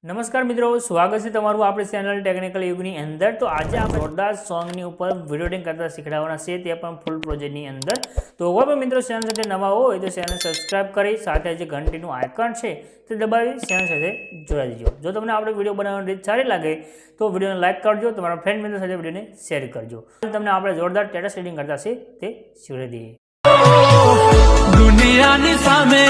नमस्कार मित्रों, स्वागत है तमारू आपणी चेनल टेक्निकल युगनी अंदर। तो आज आप जोरदार सॉन्गनी ऊपर वीडियो एडिटिंग करता शीखवाना छे, ते पण फूल प्रोजेक्टनी अंदर। तो कोई पण मित्रों चेनल साथे नवा होय तो चेनल सब्सक्राइब करी साथे जे घंटीनुं आइकन छे ते दबावी चेनल साथे जोડાઈ દેજો। जो तमने आपणे वीडियो बनावવાની રીત સારી લાગે तो वीडियोने लाइक करजो, तमारा फ्रेंड मित्रों साथे वीडियोने शेर करजो। तमने आपणे जोरदार स्टेटस एडिटिंग करता छे ते शीखवाડી दઈએ। दुनियानी सामे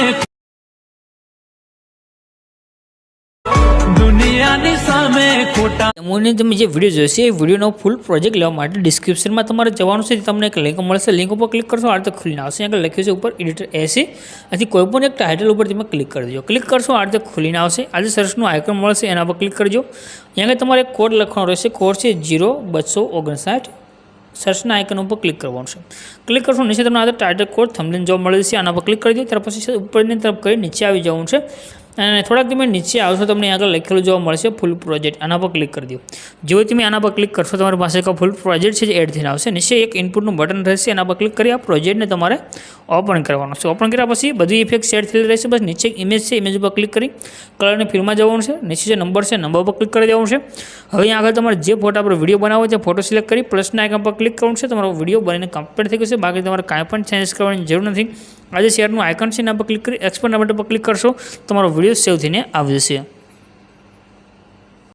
તમને જે વિડીયો જોઈશે એ વિડીયોનો ફૂલ પ્રોજેક્ટ લેવા માટે ડિસ્ક્રિપ્શનમાં તમારે જવાનું છે। તમને એક લિંક મળશે, લિંક ઉપર ક્લિક કરશો આ રીતે ખુલીને આવશે। આગળ લખ્યું છે ઉપર એડિટર એસી, અહીંથી કોઈ પણ એક ટાઇટલ ઉપર તમે ક્લિક કરી દેજો। ક્લિક કરશો આ રીતે ખુલીને આવશે। આજે સર્ચનું આઇકન મળશે એના પર ક્લિક કરજો। અહીંયા આગળ તમારે એક કોડ લખવાનો રહેશે, કોડ છે 0259। સર્ચના આઇકન ઉપર ક્લિક કરવાનું છે। ક્લિક કરશો નીચે તમને આ ટાઇટલ કોડ થંબનેલ જોવા મળે છે, આના પર ક્લિક કરી દો। ત્યાર પછી ઉપરની તરફ કરી નીચે આવી જવાનું છે અને થોડાક તમે નીચે આવશો તમને આગળ લખેલું જોવા મળશે ફૂલ પ્રોજેક્ટ, આના પર ક્લિક કરી દો। જો તમે આના પર ક્લિક કરશો તમારી પાસે એક ફૂલ પ્રોજેક્ટ છે જે એડ થઈને આવશે। નીચે એક ઇનપુટનું બટન રહેશે, એના પર ક્લિક કરી આ પ્રોજેક્ટને તમારે ઓપન કરવાનું છે। ઓપન કર્યા પછી બધી ઇફેક્ટ સેટ થયેલી રહેશે। બસ નીચે ઇમેજ છે, ઇમેજ પર ક્લિક કરી કલરની ફિલ્ડમાં જવાનું છે। નીચે જે નંબર છે નંબર પર ક્લિક કરી દેવાનું છે। હવે અહીંયા આગળ તમારે જે ફોટા પર વિડીયો બનાવો છે ફોટો સિલેક્ટ કરી પ્લસના આઇકન પર ક્લિક કરવાનું છે। તમારો વિડીયો બનીને કમ્પ્લીટ થઈ ગયો છે, બાકી તમારે કાંઈ પણ ચેન્જ કરવાની જરૂર નથી। આજે શેરનું આઇકન છે એના પર ક્લિક કરી એક્સપોર્ટના બટન પર ક્લિક કરશો તમારો વિડીયો સેવ થઈને આવી જશે।